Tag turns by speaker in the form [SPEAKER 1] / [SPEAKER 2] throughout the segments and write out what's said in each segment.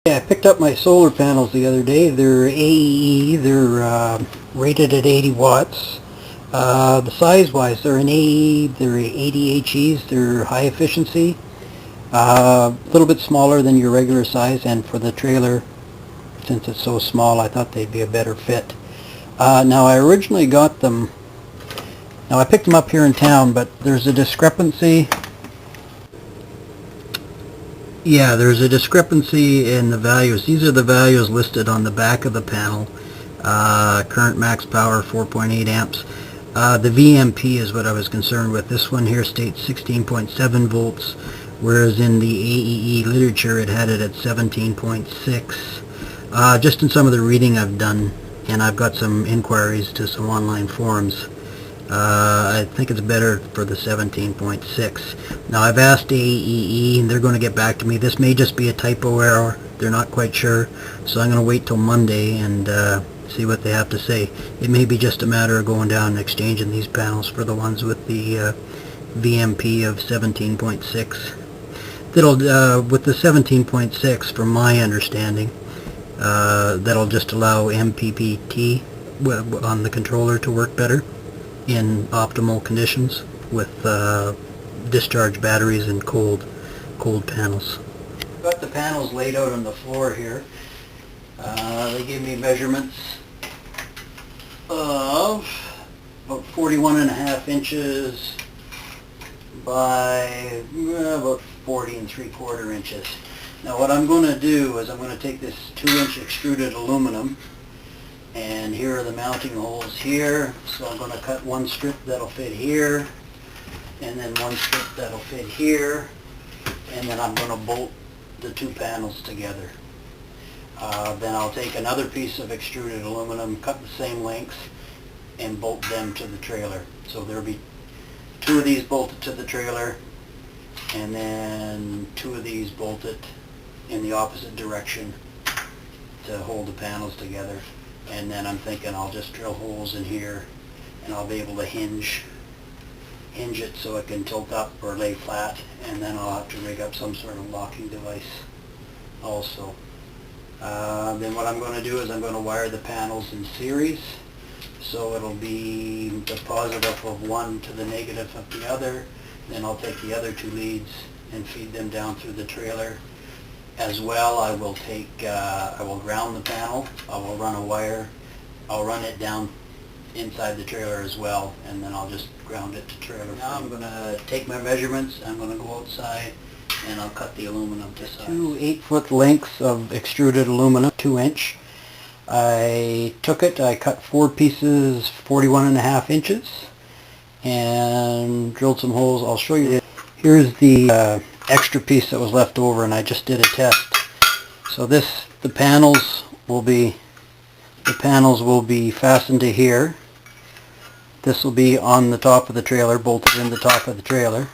[SPEAKER 1] Yeah, I picked up my solar panels the other day. They're AEE. They're rated at 80 watts. The size-wise, they're an AEE. They're 80 HEs. They're high efficiency. A little bit smaller than your regular size, and for the trailer, since it's so small, I thought they'd be a better fit. Now, I originally got them. Now, I picked them up here in town, but there's a discrepancy. Yeah, there's a discrepancy in the values. These are the values listed on the back of the panel. Current max power 4.8 amps. The VMP is what I was concerned with. This one here states 16.7 volts, whereas in the AEE literature it had it at 17.6. Just in some of the reading I've done, and I've got some inquiries to some online forums, I think it's better for the 17.6. Now I've asked AEE and they're going to get back to me. This may just be a typo error. They're not quite sure. So I'm going to wait till Monday and see what they have to say. It may be just a matter of going down and exchanging these panels for the ones with the VMP of 17.6. That'll, with the 17.6, from my understanding, that'll just allow MPPT on the controller to work better in optimal conditions with discharge batteries and cold panels. Got the panels laid out on the floor here. They gave me measurements of about 41.5 inches by about 40 3/4 inches. Now what I'm going to do is I'm going to take this 2-inch extruded aluminum, and here are the mounting holes here. So I'm going to cut one strip that'll fit here, and then one strip that'll fit here, and then I'm going to bolt the two panels together. Then I'll take another piece of extruded aluminum, cut the same lengths, and bolt them to the trailer. So there'll be 2 of these bolted to the trailer, and then 2 of these bolted in the opposite direction to hold the panels together. And then I'm thinking I'll just drill holes in here, and I'll be able to hinge it so it can tilt up or lay flat, and then I'll have to rig up some sort of locking device also. Then what I'm going to do is I'm going to wire the panels in series, so it'll be the positive of one to the negative of the other. Then I'll take the other 2 leads and feed them down through the trailer. As well, I will ground the panel. I will run a wire. I'll run it down inside the trailer as well, and then I'll just ground it to trailer. Now I'm going to take my measurements. I'm going to go outside and I'll cut the aluminum to size. 2 8-foot lengths of extruded aluminum, 2-inch. I took it, I cut 4 pieces 41.5 inches and drilled some holes. I'll show you. Here's the extra piece that was left over, and I just did a test. So the panels will be fastened to here. This will be on the top of the trailer, bolted in the top of the trailer.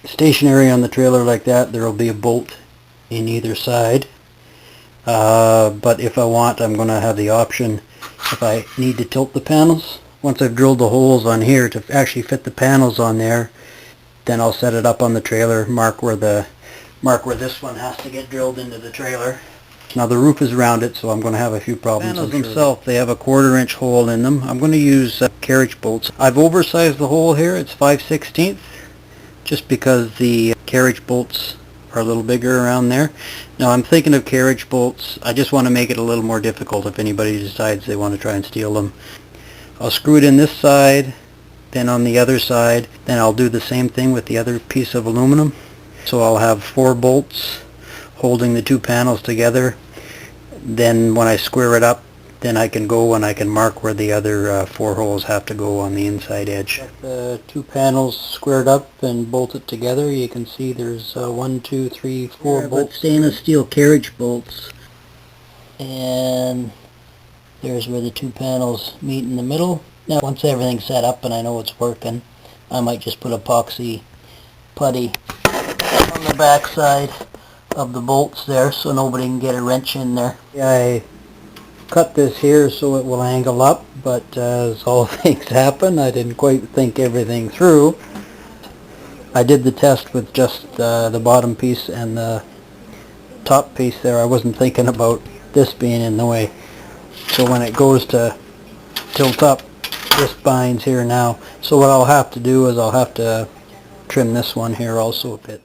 [SPEAKER 1] Stationary on the trailer like that, there will be a bolt in either side. But if I want, I'm going to have the option, if I need to tilt the panels, once I've drilled the holes on here to actually fit the panels on there, then I'll set it up on the trailer, mark where this one has to get drilled into the trailer. Now the roof is rounded, so I'm going to have a few problems. The panels themselves, they have a 1/4 inch hole in them. I'm going to use carriage bolts. I've oversized the hole here. It's 5/16, just because the carriage bolts are a little bigger around there. Now I'm thinking of carriage bolts. I just want to make it a little more difficult if anybody decides they want to try and steal them. I'll screw it in this side, then on the other side, then I'll do the same thing with the other piece of aluminum. So I'll have 4 bolts holding the 2 panels together. Then when I square it up, then I can go and I can mark where the other 4 holes have to go on the inside edge. Got the 2 panels squared up and bolted together. You can see there's 1, 2, 3, 4 bolts. Stainless steel carriage bolts. And there's where the 2 panels meet in the middle. Now once everything's set up and I know it's working, I might just put epoxy putty on the back side of the bolts there so nobody can get a wrench in there. I cut this here so it will angle up, but as all things happen, I didn't quite think everything through. I did the test with just the bottom piece and the top piece there. I wasn't thinking about this being in the way. So when it goes to tilt up, this binds here now. So what I'll have to do is I'll have to trim this one here also a bit.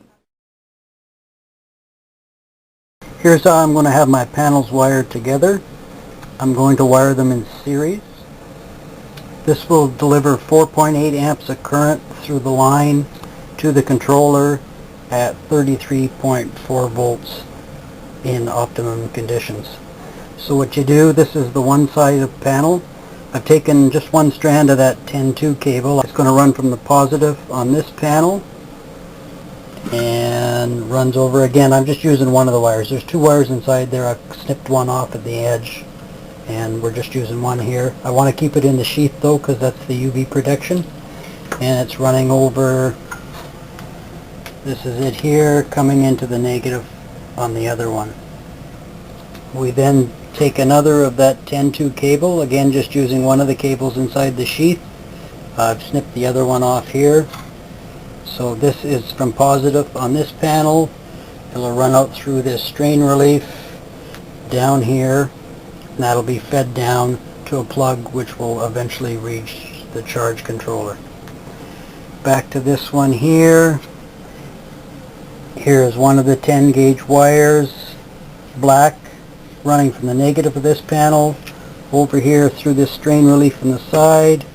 [SPEAKER 1] Here's how I'm going to have my panels wired together. I'm going to wire them in series. This will deliver 4.8 amps of current through the line to the controller at 33.4 volts in optimum conditions. So what you do, this is the one side of the panel. I've taken just one strand of that 10-2 cable. It's going to run from the positive on this panel and runs over again. I'm just using one of the wires. There's two wires inside there. I've snipped one off at the edge and we're just using one here. I want to keep it in the sheath though because that's the UV protection, and it's running over. This is it here, coming into the negative on the other one. We then take another of that 10-2 cable, again just using one of the cables inside the sheath. I've snipped the other one off here. So this is from positive on this panel. It'll run out through this strain relief down here, and that'll be fed down to a plug which will eventually reach the charge controller. Back to this one here. Here is one of the 10 gauge wires, black, running from the negative of this panel over here through this strain relief on the side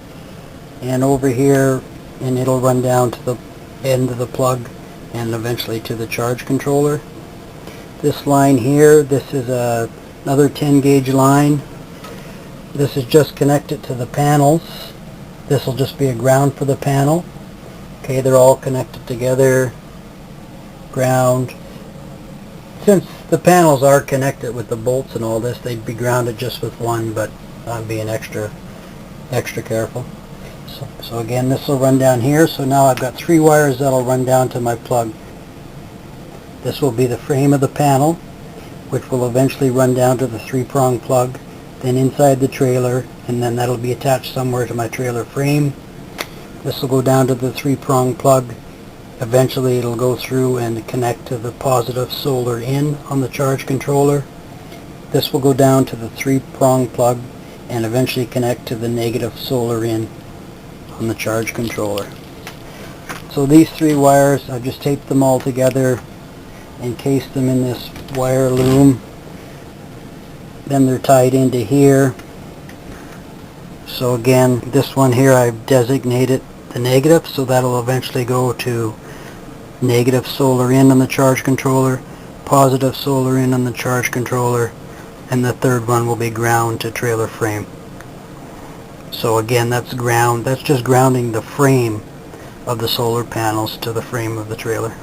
[SPEAKER 1] and over here, and it'll run down to the end of the plug and eventually to the charge controller. This line here, this is another 10 gauge line. This is just connected to the panels. This will just be a ground for the panel. Okay, they're all connected together. Ground. Since the panels are connected with the bolts and all this, they'd be grounded just with one, but I'm being extra careful. So again, this will run down here. So now I've got 3 wires that'll run down to my plug. This will be the frame of the panel, which will eventually run down to the 3-prong plug, then inside the trailer, and then that'll be attached somewhere to my trailer frame. This will go down to the 3-prong plug. Eventually it'll go through and connect to the positive solar in on the charge controller. This will go down to the 3-prong plug and eventually connect to the negative solar in on the charge controller. So these 3 wires, I've just taped them all together, encased them in this wire loom. Then they're tied into here. So again, this one here I've designated the negative, so that'll eventually go to negative solar in on the charge controller, positive solar in on the charge controller, and the third one will be ground to trailer frame. So again, that's ground. That's just grounding the frame of the solar panels to the frame of the trailer.